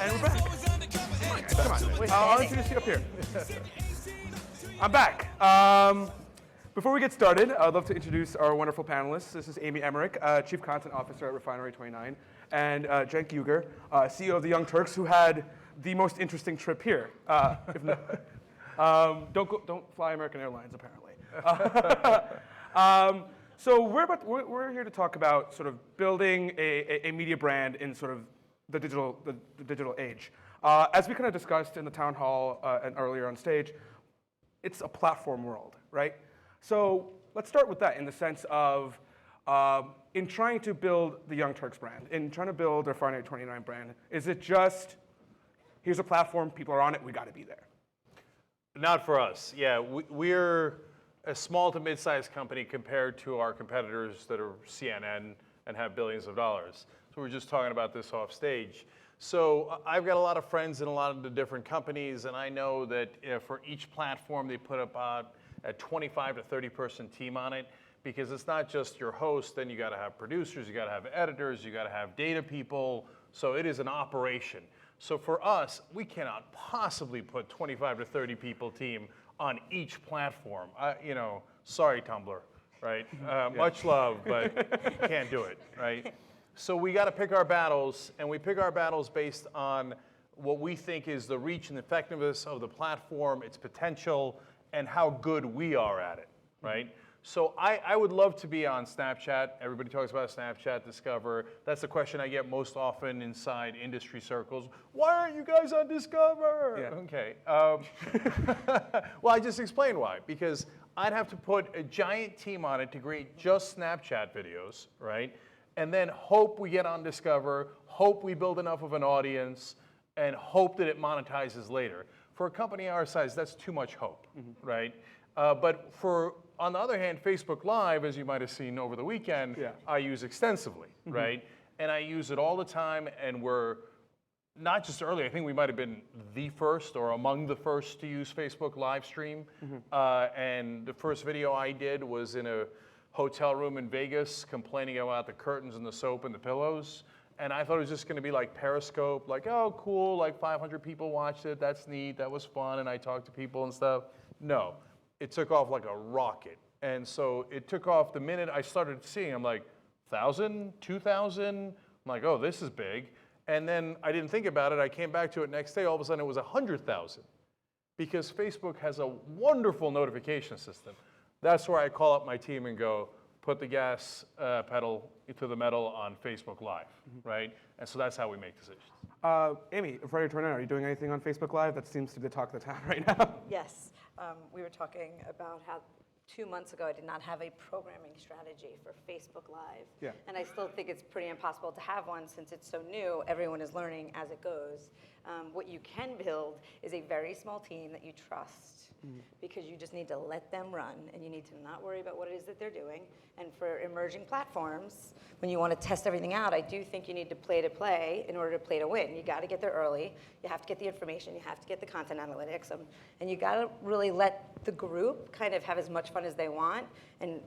And we're back. Come on, wait, I'll introduce you up here. I'm back. Before we get started, I'd love to introduce our wonderful panelists. This is Amy Emmerich, Chief Content Officer at Refinery 29, and Cenk Uygur, CEO of the Young Turks, who had the most interesting trip here. Don't fly American Airlines, apparently. So we're here to talk about sort of building a media brand in sort of the digital age. As we kind of discussed in the town hall and earlier on stage, it's a platform world, right? So let's start with that in the sense of in trying to build the Young Turks brand, in trying to build the Refinery 29 brand, is it just, here's a platform, people are on it, we got to be there? Not for us. Yeah, we're a small to mid-sized company compared to our competitors that are CNN and have billions of dollars. So we're just talking about this off stage. So I've got a lot of friends in a lot of the different companies, and I know that for each platform they put about a 25 to 30 person team on it, because it's not just your host, then you got to have producers, you got to have editors, you got to have data people. So it is an operation. So for us, we cannot possibly put 25 to 30 people team on each platform. Sorry, Tumblr, right? Much love, but can't do it, right? So we got to pick our battles, and we pick our battles based on what we think is the reach and effectiveness of the platform, its potential, and how good we are at it, right? So I would love to be on Snapchat. Everybody talks about Snapchat, Discover. That's the question I get most often inside industry circles. Why aren't you guys on Discover? Yeah. Okay. Well, I just explained why. Because I'd have to put a giant team on it to create just Snapchat videos, right? And then hope we get on Discover, hope we build enough of an audience, and hope that it monetizes later. For a company our size, that's too much hope, right? But on the other hand, Facebook Live, as you might have seen over the weekend, I use extensively, right? And I use it all the time, and we're not just early, I think we might have been the first or among the first to use Facebook live stream. And the first video I did was in a hotel room in Vegas complaining about the curtains and the soap and the pillows. And I thought it was just going to be like Periscope, like, oh, cool, like 500 people watched it, that's neat, that was fun, and I talked to people and stuff. No, it took off like a rocket. And so it took off the minute I started seeing, I'm like, 1,000, 2,000? I'm like, oh, this is big. And then I didn't think about it, I came back to it next day, all of a sudden it was 100,000. Because Facebook has a wonderful notification system. That's where I call up my team and go, put the gas pedal to the metal on Facebook Live, right? And so that's how we make decisions. Amy, Refinery 29, are you doing anything on Facebook Live? That seems to be the talk of the town right now. Yes, we were talking about how 2 months ago I did not have a programming strategy for Facebook Live. Yeah. And I still think it's pretty impossible to have one since it's so new. Everyone is learning as it goes. What you can build is a very small team that you trust, because you just need to let them run, and you need to not worry about what it is that they're doing. And for emerging platforms, when you want to test everything out, I do think you need to play in order to play to win. You got to get there early. You have to get the information. You have to get the content analytics. And you got to really let the group kind of have as much fun as they want. And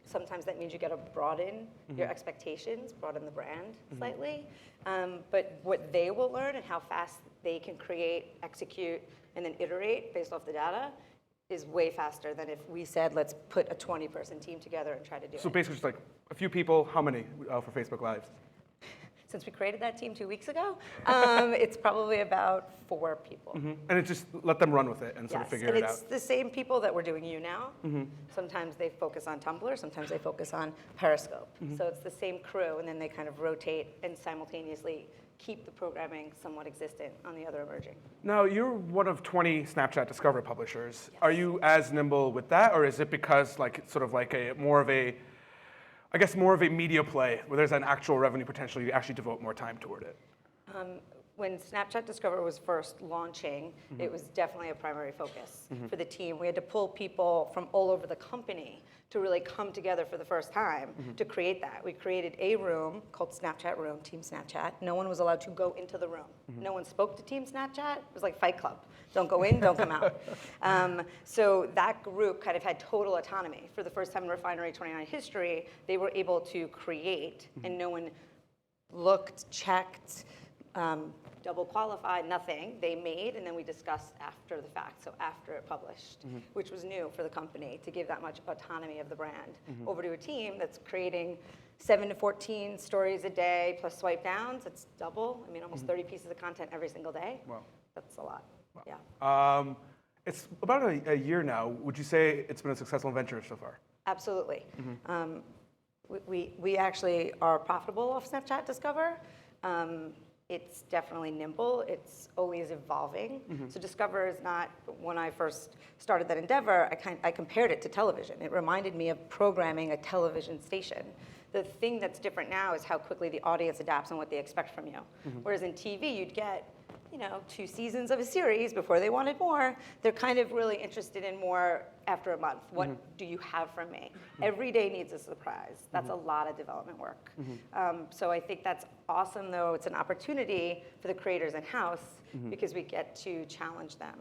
sometimes that means you got to broaden your expectations, broaden the brand slightly. But what they will learn and how fast they can create, execute, and then iterate based off the data is way faster than if we said, let's put a 20-person team together and try to do it. So basically just like a few people, how many for Facebook Live? Since we created that team 2 weeks ago, it's probably about 4 people. And it's just let them run with it and sort of figure it out. And it's the same people that we're doing You Now. Sometimes they focus on Tumblr, sometimes they focus on Periscope. So it's the same crew, and then they kind of rotate and simultaneously keep the programming somewhat existent on the other emerging. Now, you're one of 20 Snapchat Discover publishers. Yes. Are you as nimble with that, or is it because like sort of like more of a media play where there's an actual revenue potential, you actually devote more time toward it? When Snapchat Discover was first launching, it was definitely a primary focus for the team. We had to pull people from all over the company to really come together for the first time to create that. We created a room called Snapchat Room, Team Snapchat. No one was allowed to go into the room. No one spoke to Team Snapchat. It was like Fight Club. Don't go in, don't come out. So that group kind of had total autonomy. For the first time in Refinery 29 history, they were able to create, and no one looked, checked, double qualified, nothing. They made, and then we discussed after the fact, so after it published, which was new for the company to give that much autonomy of the brand over to a team that's creating 7 to 14 stories a day plus swipe downs. It's double. I mean, almost 30 pieces of content every single day. Wow. That's a lot. Wow. Yeah. It's about a year now. Would you say it's been a successful venture so far? Absolutely. We actually are profitable off Snapchat Discover. It's definitely nimble. It's always evolving. So Discover is not, when I first started that endeavor, I compared it to television. It reminded me of programming a television station. The thing that's different now is how quickly the audience adapts and what they expect from you. Whereas in TV, you'd get 2 seasons of a series before they wanted more. They're kind of really interested in more after a month. What do you have from me? Every day needs a surprise. That's a lot of development work. So I think that's awesome, though. It's an opportunity for the creators in-house because we get to challenge them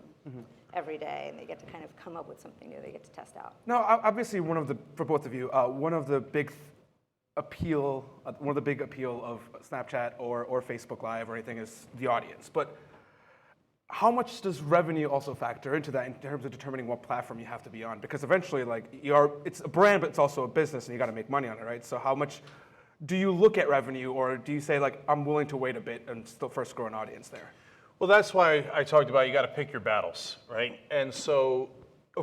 every day, and they get to kind of come up with something new they get to test out. Now, obviously, for both of you, one of the big appeal of Snapchat or Facebook Live or anything is the audience. But how much does revenue also factor into that in terms of determining what platform you have to be on? Because eventually, it's a brand, but it's also a business, and you got to make money on it, right? So how much do you look at revenue, or do you say I'm willing to wait a bit and still first grow an audience there? Well, that's why I talked about you got to pick your battles, right? And so, a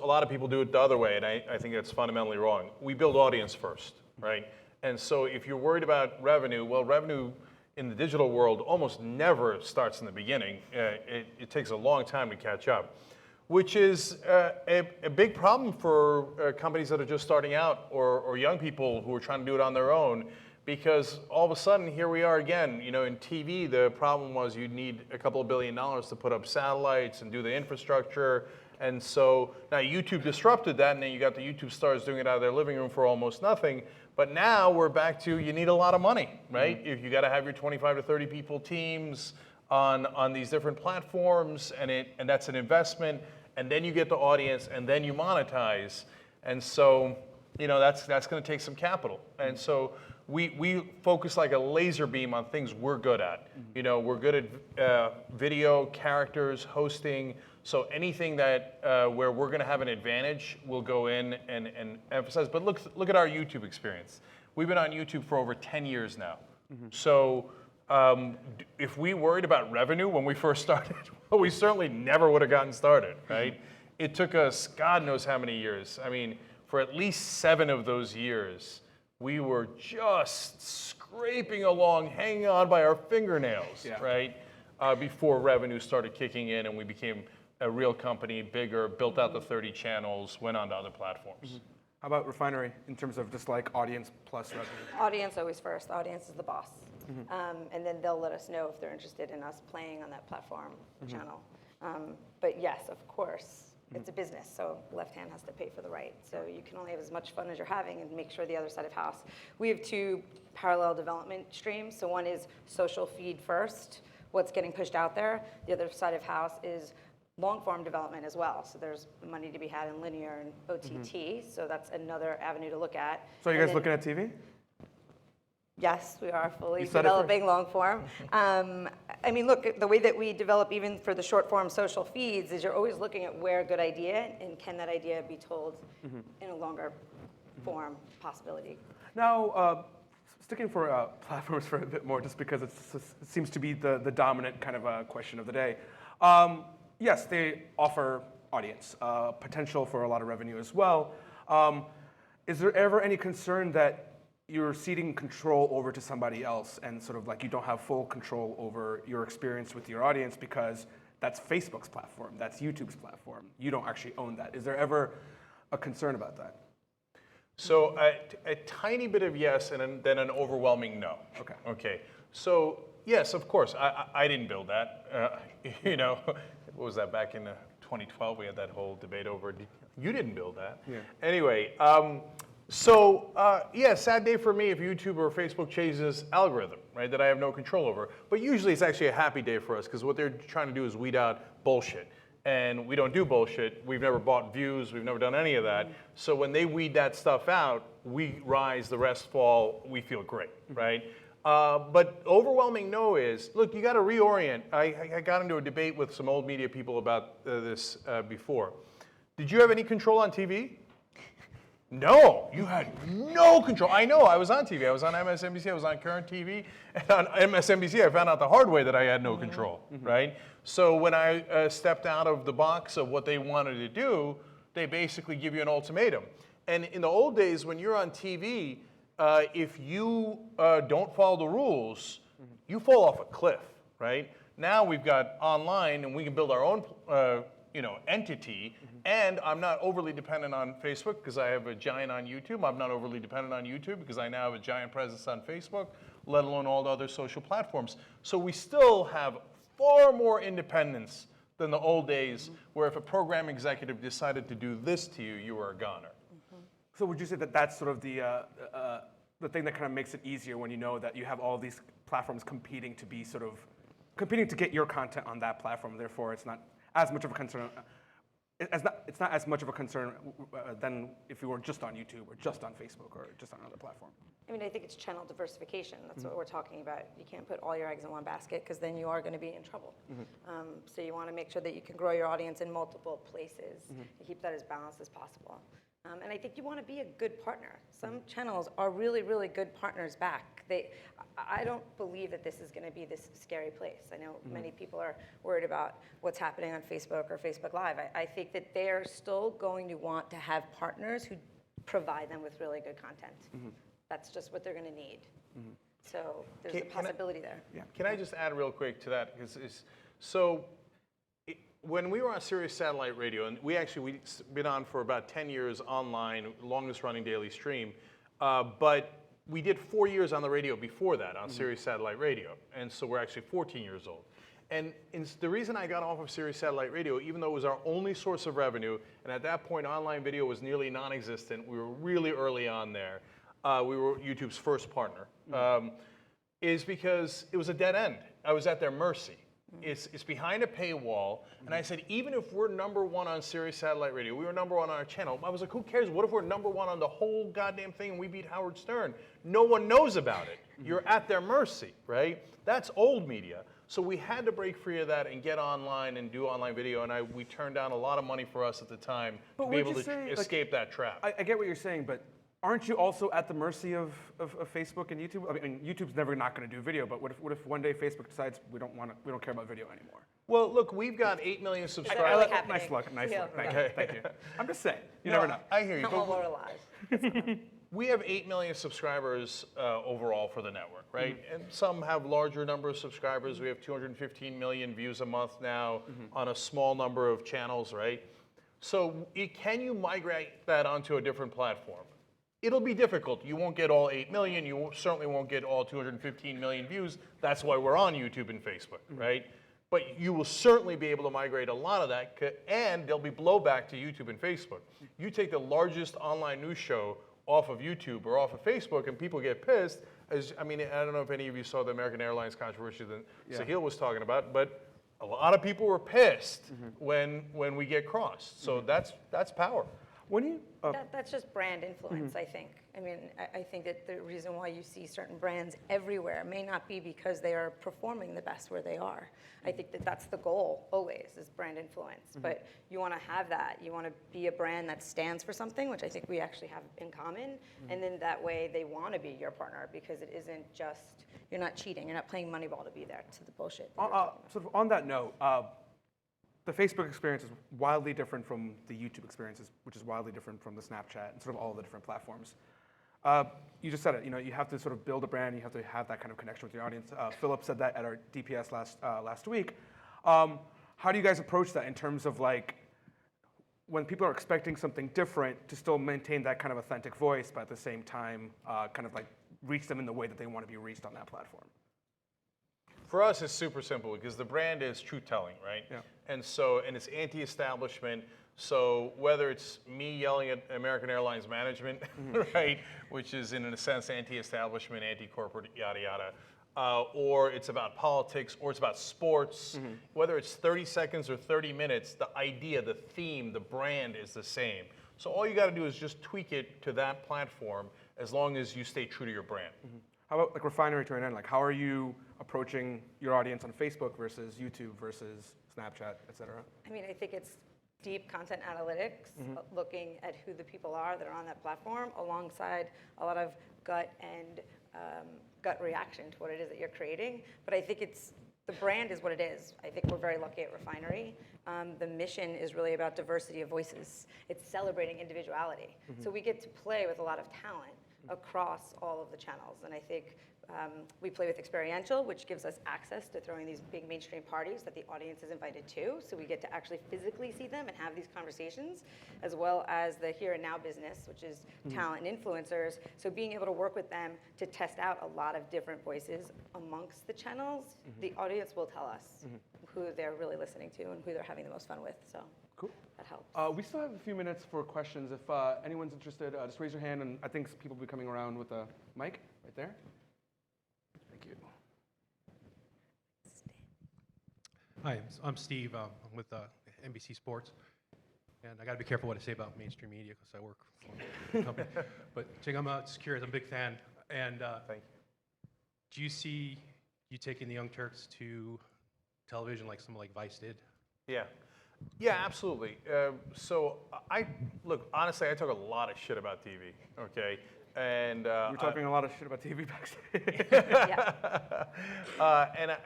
lot of people do it the other way, and I think that's fundamentally wrong. We build audience first, right? And so if you're worried about revenue, well, revenue in the digital world almost never starts in the beginning. It takes a long time to catch up, which is a big problem for companies that are just starting out or young people who are trying to do it on their own. Because all of a sudden, here we are again. In TV, the problem was you'd need a couple of $1 billion to put up satellites and do the infrastructure. And so now YouTube disrupted that, and then you got the YouTube stars doing it out of their living room for almost nothing. But now we're back to you need a lot of money, right? If you got to have your 25 to 30 people teams on these different platforms, and that's an investment. And then you get the audience, and then you monetize. And so that's going to take some capital. And so we focus like a laser beam on things we're good at. We're good at video, characters, hosting. So anything that where we're going to have an advantage, we'll go in and emphasize. But look at our YouTube experience. We've been on YouTube for over 10 years now. So if we worried about revenue when we first started, well, we certainly never would have gotten started, right? It took us God knows how many years. I mean, for at least 7 of those years, we were just scraping along, hanging on by our fingernails, right? Before revenue started kicking in and we became a real company, bigger, built out the 30 channels, went on to other platforms. How about Refinery in terms of just audience plus revenue? Audience always first. Audience is the boss. And then they'll let us know if they're interested in us playing on that platform channel. But yes, of course. It's a business, so left hand has to pay for the right. So you can only have as much fun as you're having and make sure the other side of house. We have 2 parallel development streams. So one is social feed first, what's getting pushed out there. The other side of house is long form development as well. So there's money to be had in linear and OTT. So that's another avenue to look at. So are you guys looking at TV? Yes, we are fully developing long form. I mean, look, the way that we develop even for the short form social feeds is you're always looking at where a good idea and can that idea be told in a longer form possibility. Now, sticking for platforms for a bit more, just because it seems to be the dominant kind of question of the day. Yes, they offer audience, potential for a lot of revenue as well. Is there ever any concern that you're ceding control over to somebody else and sort of you don't have full control over your experience with your audience because that's Facebook's platform, that's YouTube's platform. You don't actually own that. Is there ever a concern about that? So a tiny bit of yes and then an overwhelming no. Okay. So yes, of course, I didn't build that. What was that back in 2012? We had that whole debate over, you didn't build that. Yeah. Anyway, sad day for me if YouTube or Facebook changes algorithm, right, that I have no control over. But usually it's actually a happy day for us because what they're trying to do is weed out bullshit. And we don't do bullshit. We've never bought views. We've never done any of that. So when they weed that stuff out, we rise, the rest fall. We feel great, right? But overwhelming no is, look, you got to reorient. I got into a debate with some old media people about this before. Did you have any control on TV? No, you had no control. I know, I was on TV. I was on MSNBC, I was on Current TV. And on MSNBC, I found out the hard way that I had no control, right? So when I stepped out of the box of what they wanted to do, they basically give you an ultimatum. And in the old days, when you're on TV, if you don't follow the rules, you fall off a cliff, right? Now we've got online, and we can build our own entity, and I'm not overly dependent on Facebook because I have a giant on YouTube. I'm not overly dependent on YouTube because I now have a giant presence on Facebook, let alone all the other social platforms. So we still have far more independence than the old days where if a program executive decided to do this to you, you were a goner. So would you say that that's sort of the thing that kind of makes it easier when you know that you have all these platforms competing to get your content on that platform, therefore it's not as much of a concern. It's not as much of a concern than if you were just on YouTube or just on Facebook or just on another platform. I mean, I think it's channel diversification. That's what we're talking about. You can't put all your eggs in one basket because then you are going to be in trouble. So you want to make sure that you can grow your audience in multiple places and keep that as balanced as possible. And I think you want to be a good partner. Some channels are really, really good partners back. I don't believe that this is going to be this scary place. I know many people are worried about what's happening on Facebook or Facebook Live. I think that they're still going to want to have partners who provide them with really good content. That's just what they're going to need. So there's a possibility there. Yeah. Can I just add real quick to that? When we were on Sirius Satellite Radio, and we've been on for about 10 years online, longest running daily stream, but we did 4 years on the radio before that on Sirius Satellite Radio, and so we're actually 14 years old. And the reason I got off of Sirius Satellite Radio, even though it was our only source of revenue, and at that point online video was nearly non-existent, we were really early on there, we were YouTube's first partner, is because it was a dead end. I was at their mercy. It's behind a paywall, and I said, even if we're number one on Sirius Satellite Radio, we were number one on our channel, I was like, who cares? What if we're number one on the whole goddamn thing and we beat Howard Stern? No one knows about it. You're at their mercy, right? That's old media. So we had to break free of that and get online and do online video, and we turned down a lot of money for us at the time to be able to escape that trap. I get what you're saying, but aren't you also at the mercy of Facebook and YouTube? I mean, YouTube's never not going to do video, but what if one day Facebook decides we don't care about video anymore? Well, look, we've got 8 million subscribers. Nice luck. Thank you. I'm just saying, you never know. I hear you. I'm all alive. We have 8 million subscribers overall for the network, right? And some have larger number of subscribers. We have 215 million views a month now on a small number of channels, right? So can you migrate that onto a different platform? It'll be difficult. You won't get all 8 million. You certainly won't get all 215 million views. That's why we're on YouTube and Facebook, right? But you will certainly be able to migrate a lot of that, and there'll be blowback to YouTube and Facebook. You take the largest online news show off of YouTube or off of Facebook, and people get pissed. I don't know if any of you saw the American Airlines controversy that Sahil was talking about, but a lot of people were pissed when we get crossed. So that's power. That's just brand influence, I think. I mean, I think that the reason why you see certain brands everywhere may not be because they are performing the best where they are. I think that that's the goal always, is brand influence. But you want to have that. You want to be a brand that stands for something, which I think we actually have in common. And then that way they want to be your partner because it isn't just, you're not cheating. You're not playing Moneyball to be there to the bullshit. Sort of on that note, the Facebook experience is wildly different from the YouTube experiences, which is wildly different from the Snapchat and sort of all the different platforms. You just said it. You have to sort of build a brand. You have to have that kind of connection with your audience. Philip said that at our DPS last week. How do you guys approach that in terms of like when people are expecting something different to still maintain that kind of authentic voice, but at the same time, kind of like reach them in the way that they want to be reached on that platform? For us, it's super simple because the brand is truth-telling, right? Yeah. And it's anti-establishment. So whether it's me yelling at American Airlines management, right, which is in a sense anti-establishment, anti-corporate, yada yada, or it's about politics, or it's about sports, whether it's 30 seconds or 30 minutes, the idea, the theme, the brand is the same. So all you got to do is just tweak it to that platform as long as you stay true to your brand. how about like refinery to an end? Like how are you approaching your audience on Facebook versus YouTube versus Snapchat, et cetera? I mean, I think it's deep content analytics, looking at who the people are that are on that platform, alongside a lot of gut and gut reaction to what it is that you're creating. But I think the brand is what it is. I think we're very lucky at Refinery. The mission is really about diversity of voices. It's celebrating individuality. So we get to play with a lot of talent across all of the channels. And I think we play with experiential, which gives us access to throwing these big mainstream parties that the audience is invited to. So we get to actually physically see them and have these conversations, as well as the here and now business, which is talent and influencers. So being able to work with them to test out a lot of different voices amongst the channels, the audience will tell us who they're really listening to and who they're having the most fun with. So Cool. that helps. We still have a few minutes for questions. If anyone's interested, just raise your hand, and I think people will be coming around with a mic right there. Thank you. Hi, I'm Steve. I'm with NBC Sports. And I got to be careful what I say about mainstream media because I work for a company. But Jing, I'm just curious. I'm a big fan. And Thank you. do you see you taking the Young Turks to television like someone like Vice did? Yeah. Yeah, absolutely. So look, honestly, I talk a lot of shit about TV, okay? And We're talking a lot of shit about TV backstage. Yeah.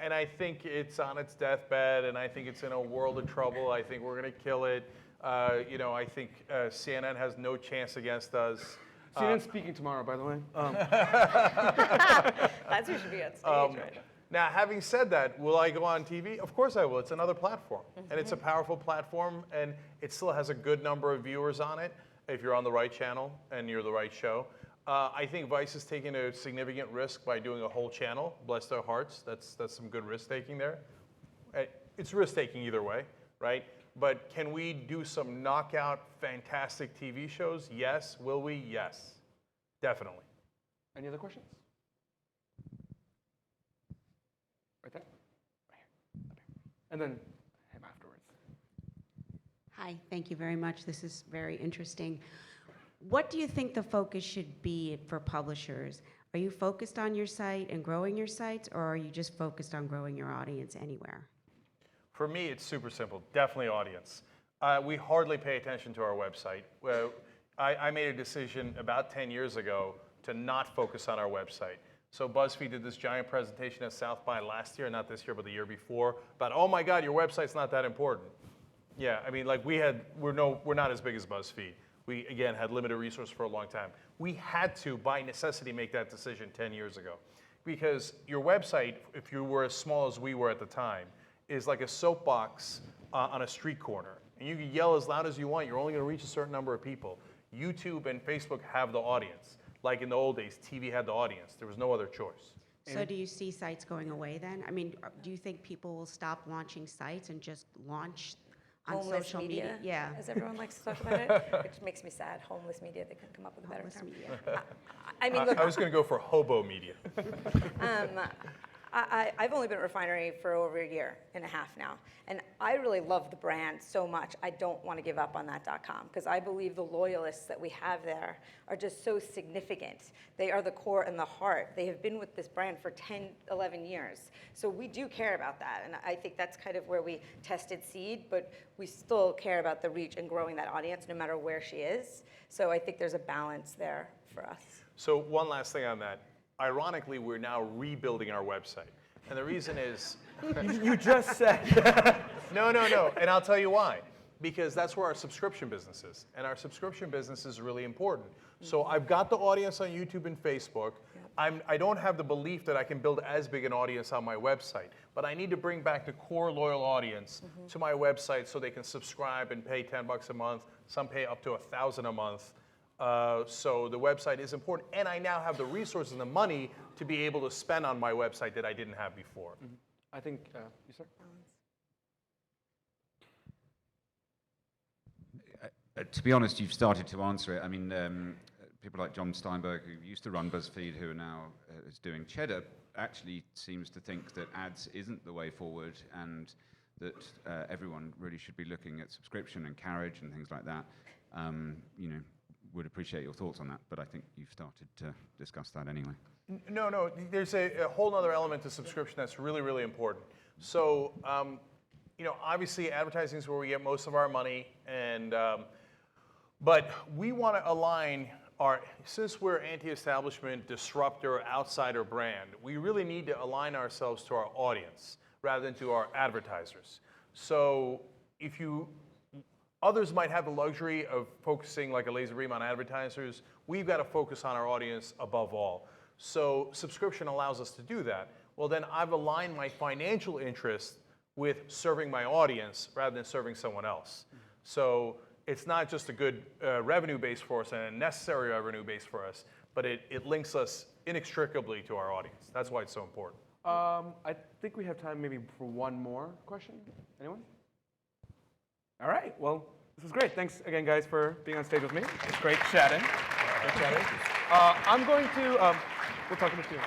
and I think it's on its deathbed, and I think it's in a world of trouble. I think we're going to kill it. I think CNN has no chance against us. CNN's speaking tomorrow, by the way. That's who should be on stage, right? Now, having said that, will I go on TV? Of course I will. It's another platform, and it's a powerful platform, and it still has a good number of viewers on it if you're on the right channel and you're the right show. I think Vice is taking a significant risk by doing a whole channel. Bless their hearts. That's some good risk taking there. It's risk taking either way, right? But can we do some knockout, fantastic TV shows? Yes. Will we? Yes. Definitely. Any other questions? Right there? Right here. Up here. And then him afterwards. Hi, thank you very much. This is very interesting. What do you think the focus should be for publishers? Are you focused on your site and growing your sites, or are you just focused on growing your audience anywhere? For me, it's super simple. Definitely audience. We hardly pay attention to our website. I made a decision about 10 years ago to not focus on our website. So BuzzFeed did this giant presentation at South by last year, not this year, but the year before, about, oh my God, your website's not that important. Yeah, I mean, like we're not as big as BuzzFeed. We, again, had limited resources for a long time. We had to, by necessity, make that decision 10 years ago. Because your website, if you were as small as we were at the time, is like a soapbox on a street corner. And you can yell as loud as you want. You're only going to reach a certain number of people. YouTube and Facebook have the audience. Like in the old days, TV had the audience. There was no other choice. So do you see sites going away then? I mean, do you think people will stop launching sites and just launch on Homeless social media, Yeah. as everyone likes to talk about it, which makes me sad. Homeless media, they couldn't come up with a better Homeless term. media. I mean, look, I was going to go for hobo media. I've only been at Refinery for over a year and a half now, and I really love the brand so much. I don't want to give up on that .com because I believe the loyalists that we have there are just so significant. They are the core and the heart. They have been with this brand for 10, 11 years. So we do care about that, and I think that's kind of where we tested seed, but we still care about the reach and growing that audience no matter where she is. So I think there's a balance there for us. So one last thing on that. Ironically, we're now rebuilding our website. And the reason is... You just said. No. And I'll tell you why. Because that's where our subscription business is. And our subscription business is really important. So I've got the audience on YouTube and Facebook. I don't have the belief that I can build as big an audience on my website. But I need to bring back the core loyal audience to my website so they can subscribe and pay $10 a month. Some pay up to $1,000 a month. So the website is important, and I now have the resources and the money to be able to spend on my website that I didn't have before. I think, you sir? To be honest, you've started to answer it. I mean, people like John Steinberg, who used to run BuzzFeed, who are now is doing Cheddar, actually seems to think that ads isn't the way forward, and that everyone really should be looking at subscription and carriage and things like that. would appreciate your thoughts on that, but I think you've started to discuss that anyway. No, there's a whole other element to subscription that's really, really important. So, obviously advertising is where we get most of our money, but we want to align since we're anti-establishment, disruptor, outsider brand, we really need to align ourselves to our audience rather than to our advertisers. So others might have the luxury of focusing like a laser beam on advertisers. We've got to focus on our audience above all. So subscription allows us to do that. Well, then I've aligned my financial interest with serving my audience rather than serving someone else. So it's not just a good revenue base for us and a necessary revenue base for us, but it links us inextricably to our audience. That's why it's so important. I think we have time maybe for one more question. Anyone? All right. Well, this was great. Thanks again, guys, for being on stage with me. It's great chatting. Great chatting. I'm going to. We'll talk in a few.